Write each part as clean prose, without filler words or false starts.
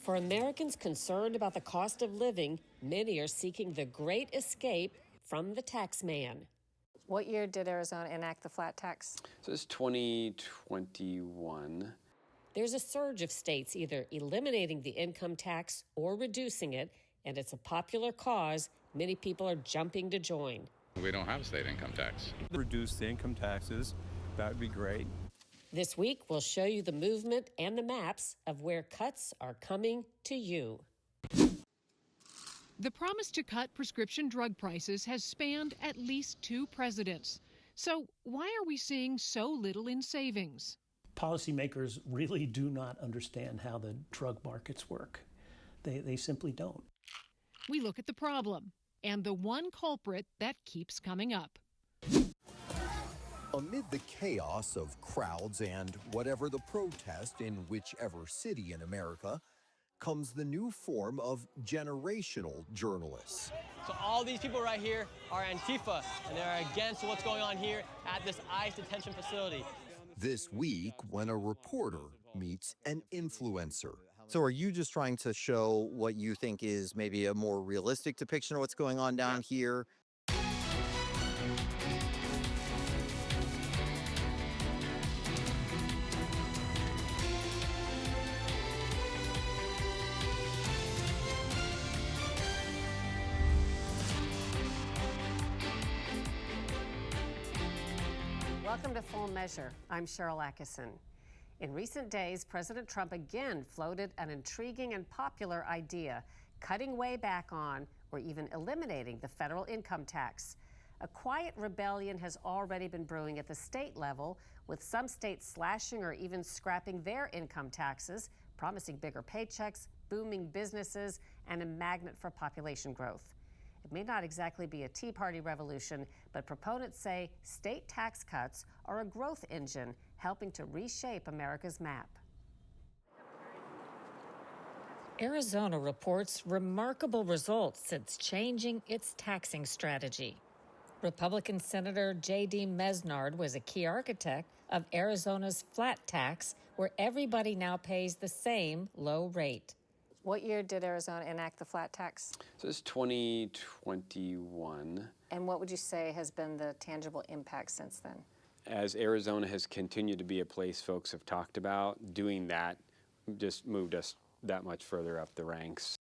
For Americans concerned about the cost of living, many are seeking the great escape from the tax man. What year did Arizona enact the flat tax? So it's 2021. There's a surge of states either eliminating the income tax or reducing it, and it's a popular cause many people are jumping to join. We don't have a state income tax. Reduce the income taxes, that would be great. This week, we'll show you the movement and the maps of where cuts are coming to you. The promise to cut prescription drug prices has spanned at least 2 presidents. So why are we seeing so little in savings? Policymakers really do not understand how the drug markets work. They simply don't. We look at the problem and the one culprit that keeps coming up. Amid the chaos of crowds and whatever the protest in whichever city in America, comes the new form of generational journalists. So all these people right here are Antifa, and they're against what's going on here at this ICE detention facility. This week, when a reporter meets an influencer. So are you just trying to show what you think is maybe a more realistic depiction of what's going on down here? Welcome to Full Measure. I'm Sharyl Attkisson. In recent days, President Trump again floated an intriguing and popular idea, cutting way back on or even eliminating the federal income tax. A quiet rebellion has already been brewing at the state level, with some states slashing or even scrapping their income taxes, promising bigger paychecks, booming businesses, and a magnet for population growth. It may not exactly be a Tea Party revolution, but proponents say state tax cuts are a growth engine helping to reshape America's map. Arizona reports remarkable results since changing its taxing strategy. Republican Senator J.D. Mesnard was a key architect of Arizona's flat tax, where everybody now pays the same low rate. What year did Arizona enact the flat tax? So it's 2021. And what would you say has been the tangible impact since then? As Arizona has continued to be a place folks have talked about, doing that just moved us that much further up the ranks.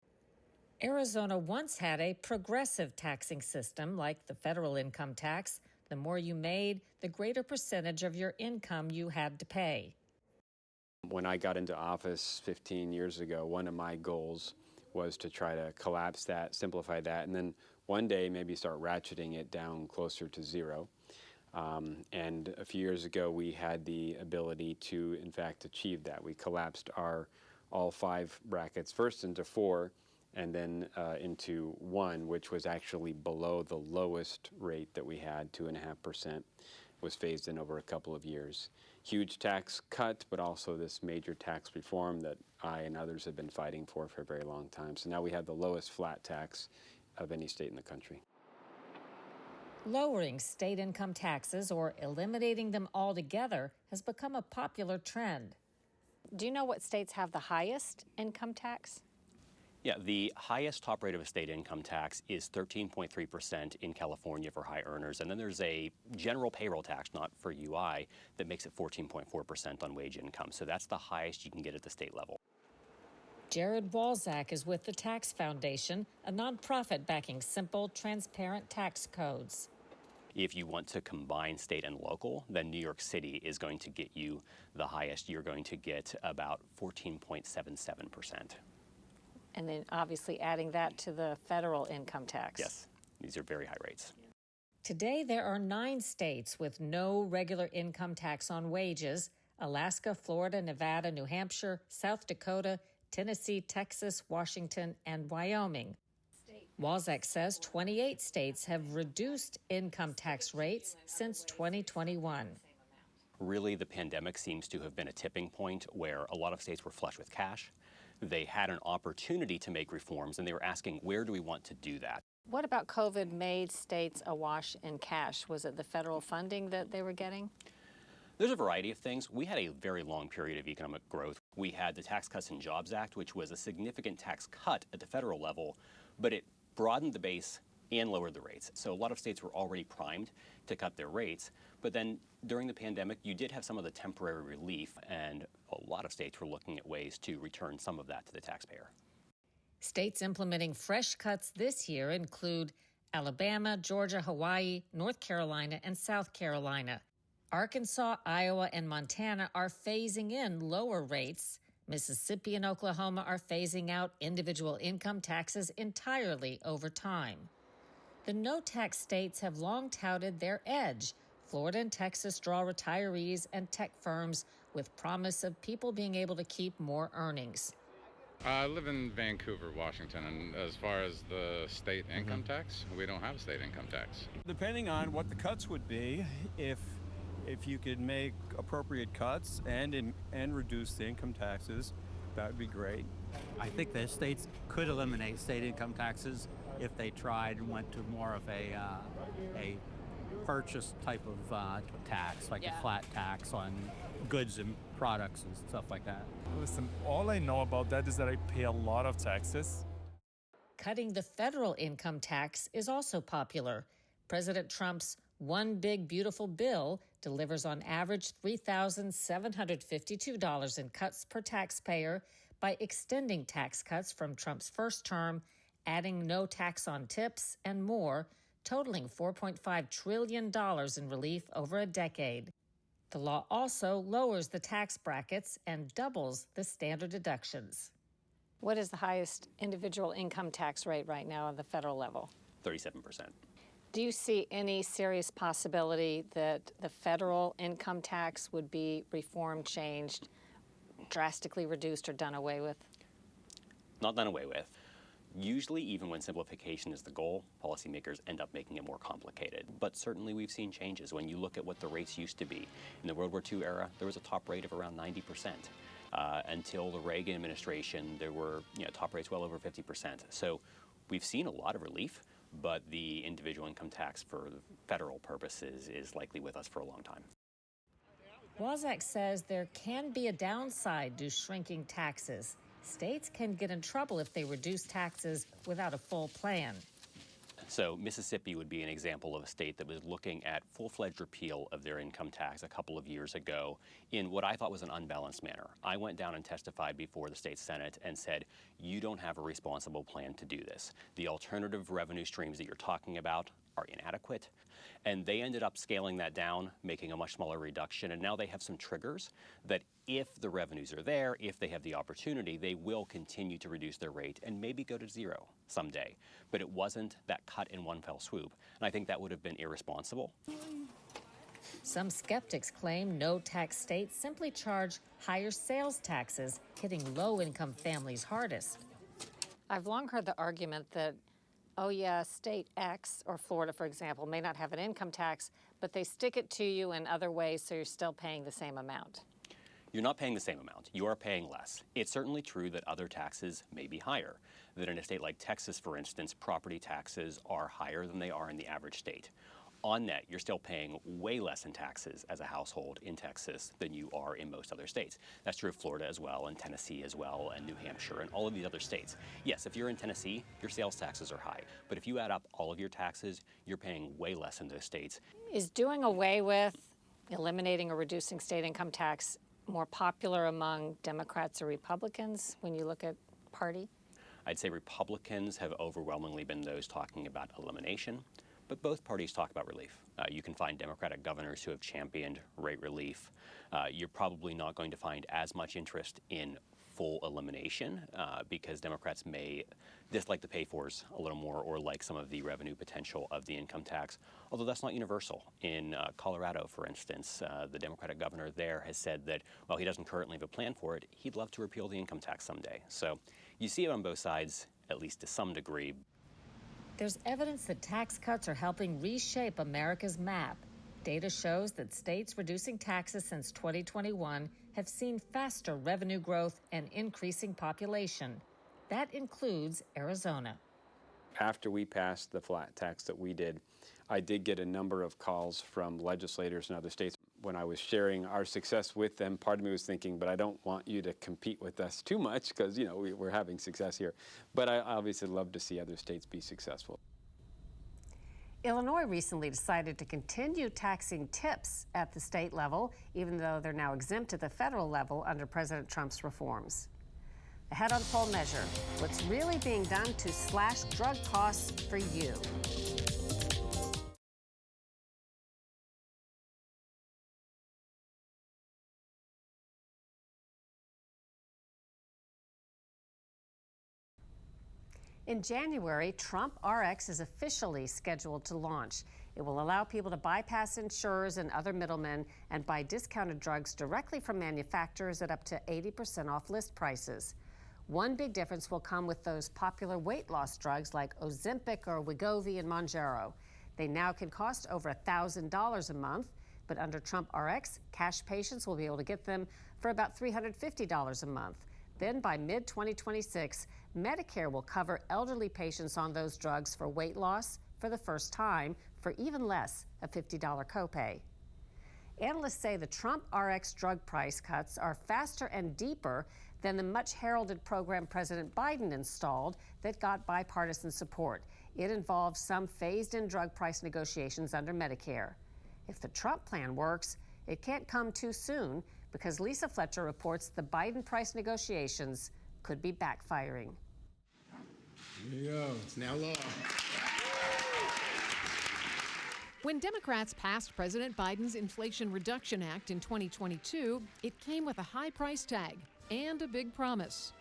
Arizona once had a progressive taxing system like the federal income tax. The more you made, the greater percentage of your income you had to pay. When I got into office 15 years ago, one of my goals was to try to collapse that, simplify that, and then one day maybe start ratcheting it down closer to zero. And a few years ago, we had the ability to, in fact, achieve that. We collapsed all 5 brackets first into 4 and then into 1, which was actually below the lowest rate that we had, 2.5%. Was phased in over a couple of years. Huge tax cut, but also this major tax reform that I and others have been fighting for a very long time. So now we have the lowest flat tax of any state in the country. Lowering state income taxes or eliminating them altogether has become a popular trend. Do you know what states have the highest income tax? Yeah, the highest top rate of a state income tax is 13.3% in California for high earners. And then there's a general payroll tax, not for UI, that makes it 14.4% on wage income. So that's the highest you can get at the state level. Jared Walczak is with the Tax Foundation, a nonprofit backing simple, transparent tax codes. If you want to combine state and local, then New York City is going to get you the highest. You're going to get about 14.77%. And then obviously adding that to the federal income tax. Yes, these are very high rates. Today, there are 9 states with no regular income tax on wages: Alaska, Florida, Nevada, New Hampshire, South Dakota, Tennessee, Texas, Washington, and Wyoming. Walczak says 28 states have reduced income tax rates since 2021. Really, the pandemic seems to have been a tipping point where a lot of states were flush with cash. They had an opportunity to make reforms, and they were asking, where do we want to do that? What about COVID made states awash in cash? Was it the federal funding that they were getting? There's a variety of things. We had a very long period of economic growth. We had the Tax Cuts and Jobs Act, which was a significant tax cut at the federal level, but it broadened the base and lowered the rates. So a lot of states were already primed to cut their rates. But then during the pandemic, you did have some of the temporary relief, and a lot of states were looking at ways to return some of that to the taxpayer. States implementing fresh cuts this year include Alabama, Georgia, Hawaii, North Carolina, and South Carolina. Arkansas, Iowa, and Montana are phasing in lower rates. Mississippi and Oklahoma are phasing out individual income taxes entirely over time. The no-tax states have long touted their edge. Florida and Texas draw retirees and tech firms with promise of people being able to keep more earnings. I live in Vancouver, Washington, and as far as the state income tax, we don't have a state income tax. Depending on what the cuts would be, if you could make appropriate cuts and reduce the income taxes, that would be great. I think the states could eliminate state income taxes if they tried and went to more of a purchase type of tax, like a flat tax on goods and products and stuff like that. Listen, all I know about that is that I pay a lot of taxes. Cutting the federal income tax is also popular. President Trump's One Big Beautiful Bill delivers on average $3,752 in cuts per taxpayer by extending tax cuts from Trump's first term, adding no tax on tips, and more, totaling $4.5 trillion in relief over a decade. The law also lowers the tax brackets and doubles the standard deductions. What is the highest individual income tax rate right now on the federal level? 37%. Do you see any serious possibility that the federal income tax would be reformed, changed, drastically reduced, or done away with? Not done away with. Usually, even when simplification is the goal, policymakers end up making it more complicated. But certainly we've seen changes. When you look at what the rates used to be, in the World War II era, there was a top rate of around 90%. Until the Reagan administration, there were top rates well over 50%. So we've seen a lot of relief, but the individual income tax for federal purposes is likely with us for a long time. Wozak says there can be a downside to shrinking taxes. States can get in trouble if they reduce taxes without a full plan. So Mississippi would be an example of a state that was looking at full-fledged repeal of their income tax a couple of years ago in what I thought was an unbalanced manner. I went down and testified before the state Senate and said, you don't have a responsible plan to do this. The alternative revenue streams that you're talking about are inadequate. And they ended up scaling that down, making a much smaller reduction. And now they have some triggers that if the revenues are there, if they have the opportunity, they will continue to reduce their rate and maybe go to zero someday. But it wasn't that cut in one fell swoop. And I think that would have been irresponsible. Some skeptics claim no-tax states simply charge higher sales taxes, hitting low-income families hardest. I've long heard the argument that, oh yeah, state X, or Florida, for example, may not have an income tax, but they stick it to you in other ways, so you're still paying the same amount. You're not paying the same amount. You are paying less. It's certainly true that other taxes may be higher. That in a state like Texas, for instance, property taxes are higher than they are in the average state. On net, you're still paying way less in taxes as a household in Texas than you are in most other states. That's true of Florida as well, and Tennessee as well, and New Hampshire, and all of these other states. Yes, if you're in Tennessee, your sales taxes are high. But if you add up all of your taxes, you're paying way less in those states. Is doing away with, eliminating or reducing state income tax more popular among Democrats or Republicans when you look at party? I'd say Republicans have overwhelmingly been those talking about elimination. But both parties talk about relief. You can find Democratic governors who have championed rate relief. You're probably not going to find as much interest in full elimination because Democrats may dislike the pay-fors a little more or like some of the revenue potential of the income tax, although that's not universal. In Colorado, for instance, the Democratic governor there has said that while he doesn't currently have a plan for it, he'd love to repeal the income tax someday. So you see it on both sides, at least to some degree. There's evidence that tax cuts are helping reshape America's map. Data shows that states reducing taxes since 2021 have seen faster revenue growth and increasing population. That includes Arizona. After we passed the flat tax that we did, I did get a number of calls from legislators in other states. When I was sharing our success with them, part of me was thinking, but I don't want you to compete with us too much because, we're having success here. But I obviously love to see other states be successful. Illinois recently decided to continue taxing tips at the state level, even though they're now exempt at the federal level under President Trump's reforms. Ahead on Full Measure, what's really being done to slash drug costs for you? In January, Trump RX is officially scheduled to launch. It will allow people to bypass insurers and other middlemen and buy discounted drugs directly from manufacturers at up to 80% off list prices. One big difference will come with those popular weight loss drugs like Ozempic or Wegovy and Murrow. They now can cost over $1,000 a month, but under Trump RX, cash patients will be able to get them for about $350 a month. Then by mid-2026, Medicare will cover elderly patients on those drugs for weight loss for the first time for even less, a $50 copay. Analysts say the Trump RX drug price cuts are faster and deeper than the much heralded program President Biden installed that got bipartisan support. It involves some phased-in drug price negotiations under Medicare. If the Trump plan works, it can't come too soon because Lisa Fletcher reports the Biden price negotiations could be backfiring. Here you go. It's now law. When Democrats passed President Biden's Inflation Reduction Act in 2022, it came with a high price tag and a big promise.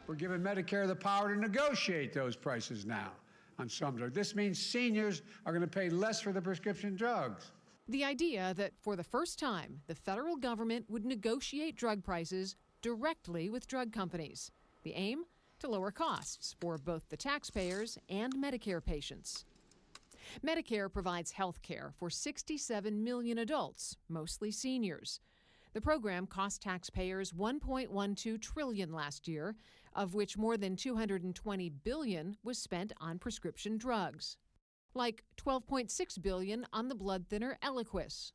We're giving Medicare the power to negotiate those prices now on some drugs. This means seniors are going to pay less for the prescription drugs. The idea that for the first time, the federal government would negotiate drug prices directly with drug companies. The aim? To lower costs for both the taxpayers and Medicare patients. Medicare provides health care for 67 million adults, mostly seniors. The program cost taxpayers $1.12 trillion last year, of which more than $220 billion was spent on prescription drugs. Like $12.6 billion on the blood thinner Eliquis,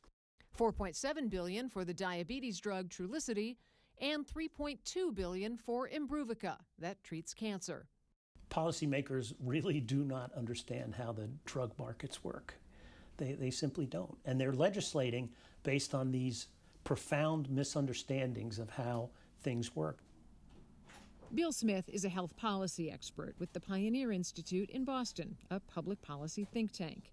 $4.7 billion for the diabetes drug Trulicity, and $3.2 billion for Imbruvica that treats cancer. Policymakers really do not understand how the drug markets work. They simply don't. And they're legislating based on these profound misunderstandings of how things work. Bill Smith is a health policy expert with the Pioneer Institute in Boston, a public policy think tank.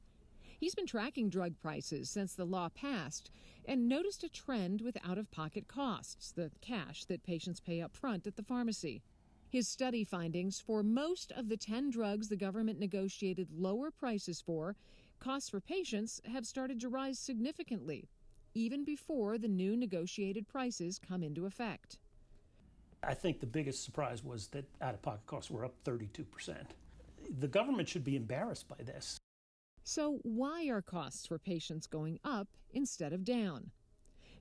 He's been tracking drug prices since the law passed and noticed a trend with out-of-pocket costs, the cash that patients pay up front at the pharmacy. His study findings for most of the 10 drugs the government negotiated lower prices for, costs for patients have started to rise significantly, even before the new negotiated prices come into effect. I think the biggest surprise was that out-of-pocket costs were up 32%. The government should be embarrassed by this. So why are costs for patients going up instead of down?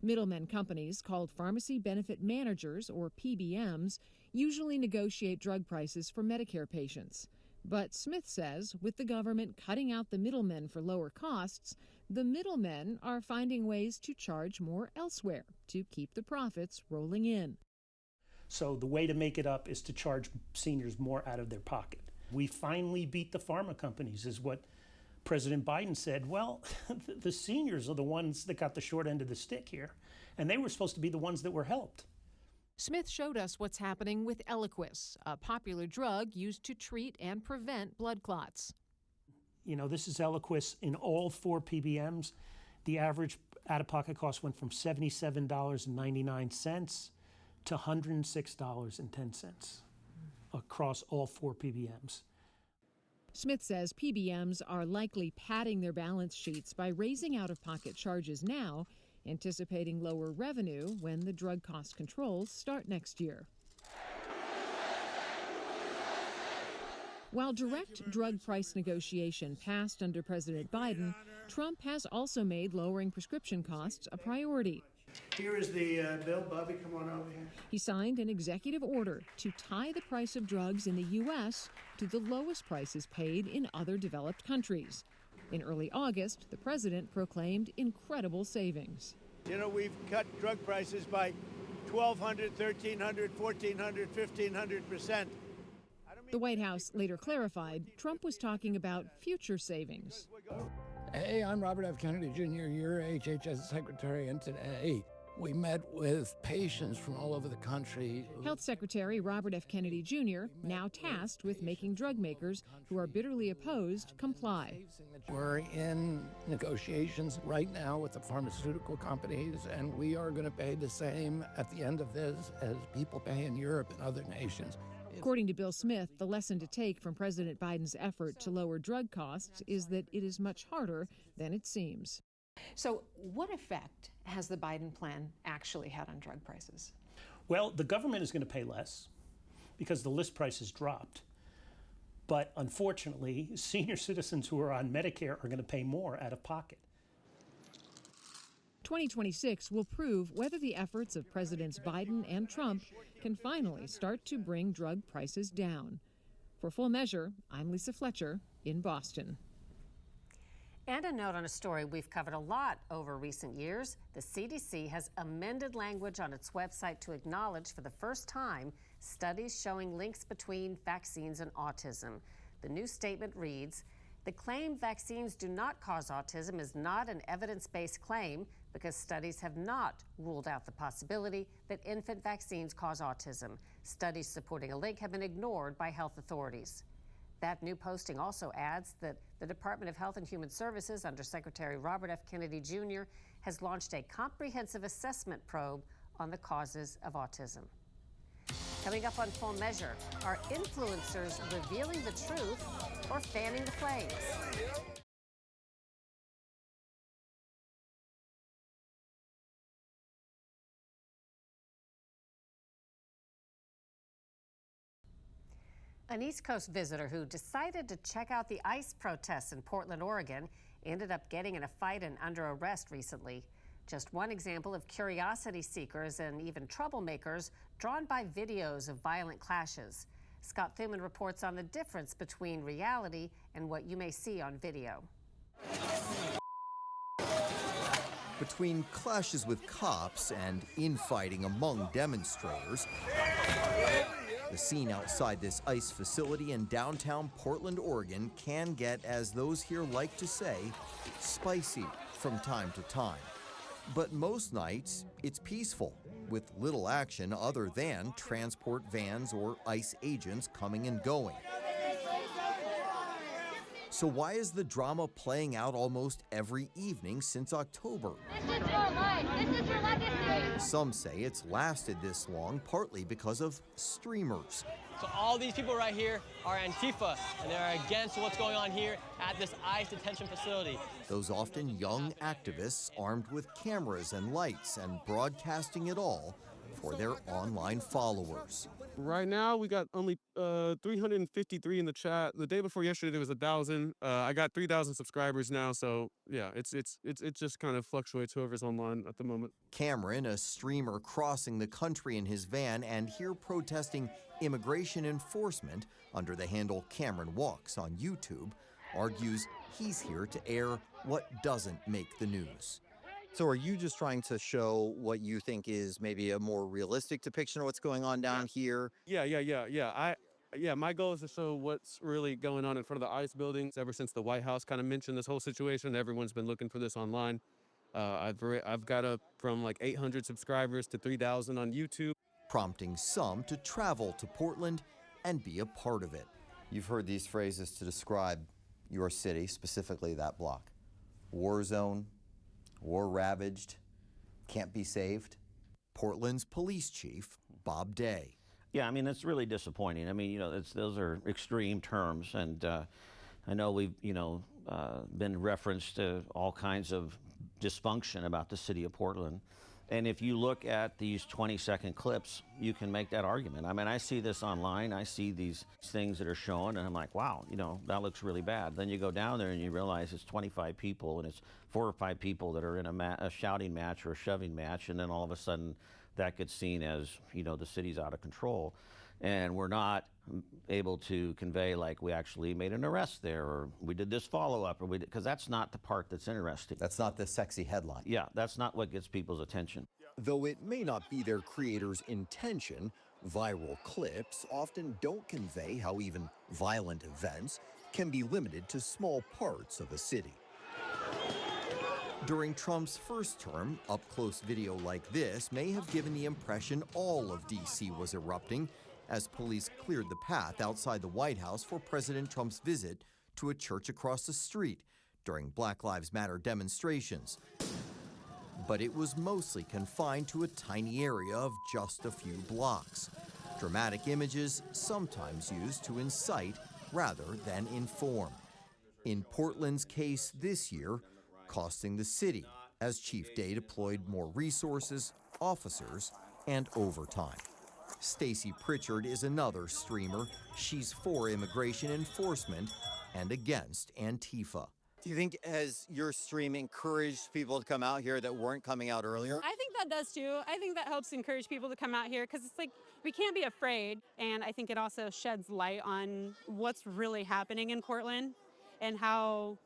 Middlemen companies called pharmacy benefit managers, or PBMs, usually negotiate drug prices for Medicare patients. But Smith says with the government cutting out the middlemen for lower costs, the middlemen are finding ways to charge more elsewhere to keep the profits rolling in. So the way to make it up is to charge seniors more out of their pocket. We finally beat the pharma companies, is what President Biden said. Well, the seniors are the ones that got the short end of the stick here, and they were supposed to be the ones that were helped. Smith showed us what's happening with Eliquis, a popular drug used to treat and prevent blood clots. This is Eliquis in all 4 PBMs. The average out-of-pocket cost went from $77.99 to $106.10 across all 4 PBMs. Smith says PBMs are likely padding their balance sheets by raising out-of-pocket charges now, anticipating lower revenue when the drug cost controls start next year. While direct drug price negotiation passed under President Biden, Trump has also made lowering prescription costs a priority. Here is the bill. Bobby, come on over here. He signed an executive order to tie the price of drugs in the U.S. to the lowest prices paid in other developed countries. In early August, the president proclaimed incredible savings. You know, we've cut drug prices by 1,200, 1,300, 1,400, 1,500%. The White House later clarified Trump was talking about future savings. Hey, I'm Robert F. Kennedy Jr., your HHS Secretary, and today we met with patients from all over the country. Health Secretary Robert F. Kennedy Jr., now tasked with making drug makers who are bitterly opposed comply. We're in negotiations right now with the pharmaceutical companies, and we are going to pay the same at the end of this as people pay in Europe and other nations. According to Bill Smith, the lesson to take from President Biden's effort to lower drug costs is that it is much harder than it seems. So what effect has the Biden plan actually had on drug prices? Well, the government is going to pay less because the list price has dropped. But unfortunately, senior citizens who are on Medicare are going to pay more out of pocket. 2026 will prove whether the efforts of Presidents Biden and Trump can finally start to bring drug prices down. For Full Measure, I'm Lisa Fletcher in Boston. And a note on a story we've covered a lot over recent years. The CDC has amended language on its website to acknowledge for the first time studies showing links between vaccines and autism. The new statement reads, "The claim vaccines do not cause autism is not an evidence-based claim because studies have not ruled out the possibility that infant vaccines cause autism. Studies supporting a link have been ignored by health authorities." That new posting also adds that the Department of Health and Human Services, under Secretary Robert F. Kennedy Jr., has launched a comprehensive assessment probe on the causes of autism. Coming up on Full Measure, are influencers revealing the truth or fanning the flames? An East Coast visitor who decided to check out the ICE protests in Portland, Oregon, ended up getting in a fight and under arrest recently. Just one example of curiosity seekers and even troublemakers drawn by videos of violent clashes. Scott Thuman reports on the difference between reality and what you may see on video. Between clashes with cops and infighting among demonstrators, the scene outside this ICE facility in downtown Portland, Oregon can get, as those here like to say, spicy from time to time. But most nights, it's peaceful, with little action other than transport vans or ICE agents coming and going. So why is the drama playing out almost every evening since October? This is your life. This is your legacy. Some say it's lasted this long partly because of streamers. So all these people right here are Antifa, and they're against what's going on here at this ICE detention facility. Those often young activists armed with cameras and lights and broadcasting it all for their online followers. Right now, we got only 353 in the chat. The day before yesterday, there was 1,000. I got 3,000 subscribers now, so yeah, it just kind of fluctuates whoever's online at the moment. Cameron, a streamer crossing the country in his van and here protesting immigration enforcement under the handle Cameron Walks on YouTube, argues he's here to air what doesn't make the news. So are you just trying to show what you think is maybe a more realistic depiction of what's going on down here? Yeah. My goal is to show what's really going on in front of the ICE buildings. Ever since the White House kind of mentioned this whole situation, everyone's been looking for this online. I've got up from like 800 subscribers to 3,000 on YouTube. Prompting some to travel to Portland and be a part of it. You've heard these phrases to describe your city, specifically that block. War zone, war ravaged, can't be saved. Portland's police chief, Bob Day. Yeah, I mean, it's really disappointing. I mean, those are extreme terms, and I know we've, been referenced to all kinds of dysfunction about the city of Portland. And if you look at these 20-second clips, you can make that argument. I mean, I see this online. I see these things that are shown, and I'm like, wow, that looks really bad. Then you go down there and you realize it's 25 people, and it's 4 or 5 people that are in a shouting match or a shoving match, and then all of a sudden that gets seen as, you know, the city's out of control. And we're not able to convey like we actually made an arrest there, or we did this follow-up, or we did, because that's not the part that's interesting. That's not the sexy headline. Yeah, that's not what gets people's attention. Though it may not be their creators' intention, viral clips often don't convey how even violent events can be limited to small parts of a city. During Trump's first term, up-close video like this may have given the impression all of D.C. was erupting as police cleared the path outside the White House for President Trump's visit to a church across the street during Black Lives Matter demonstrations. But it was mostly confined to a tiny area of just a few blocks. Dramatic images sometimes used to incite rather than inform. In Portland's case this year, costing the city as Chief Day deployed more resources, officers, and overtime. Stacy Pritchard is another streamer. She's for immigration enforcement and against Antifa. Do you think has your stream encouraged people to come out here that weren't coming out earlier? I think that does too. I think that helps encourage people to come out here because it's like we can't be afraid. And I think it also sheds light on what's really happening in Portland and how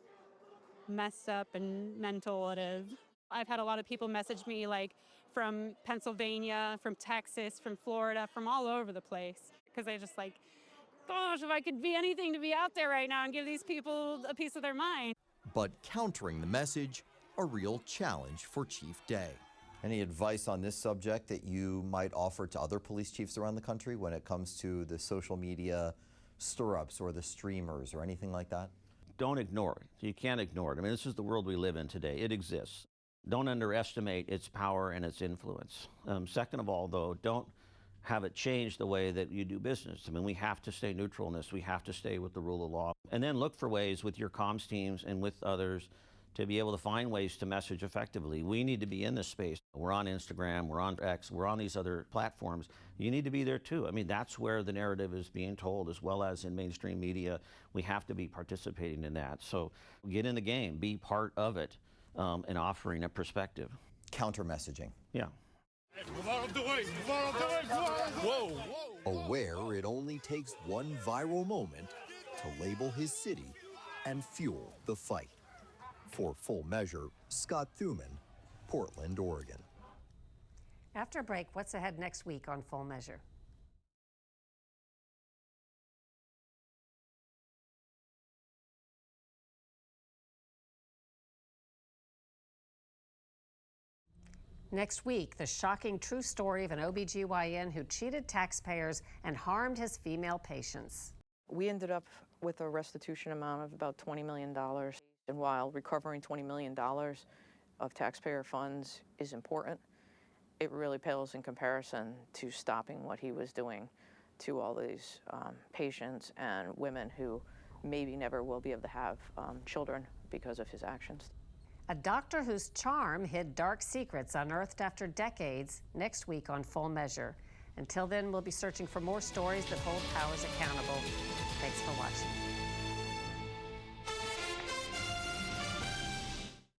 messed up and mental it is. I've had a lot of people message me like from Pennsylvania, from Texas, from Florida, from all over the place because they just like, gosh, if I could be anything to be out there right now and give these people a piece of their mind. But countering the message, a real challenge for Chief Day. Any advice on this subject that you might offer to other police chiefs around the country when it comes to the social media stir-ups or the streamers or anything like that? Don't ignore it. You can't ignore it. I mean, this is the world we live in today. It exists. Don't underestimate its power and its influence. Second of all, though, don't have it change the way that you do business. I mean, we have to stay neutral in this. We have to stay with the rule of law. And then look for ways with your comms teams and with others to be able to find ways to message effectively. We need to be in this space. We're on Instagram, we're on X, we're on these other platforms. You need to be there too. I mean, that's where the narrative is being told, as well as in mainstream media. We have to be participating in that. So get in the game, be part of it, and offering a perspective. Counter messaging. Yeah. Whoa. Aware it only takes one viral moment to label his city and fuel the fight. For Full Measure, Scott Thuman, Portland, Oregon. After a break, what's ahead next week on Full Measure? Next week, the shocking true story of an OBGYN who cheated taxpayers and harmed his female patients. We ended up with a restitution amount of about $20 million. And while recovering $20 million of taxpayer funds is important, it really pales in comparison to stopping what he was doing to all these patients and women who maybe never will be able to have children because of his actions. A doctor whose charm hid dark secrets unearthed after decades, next week on Full Measure. Until then, we'll be searching for more stories that hold powers accountable. Thanks for watching.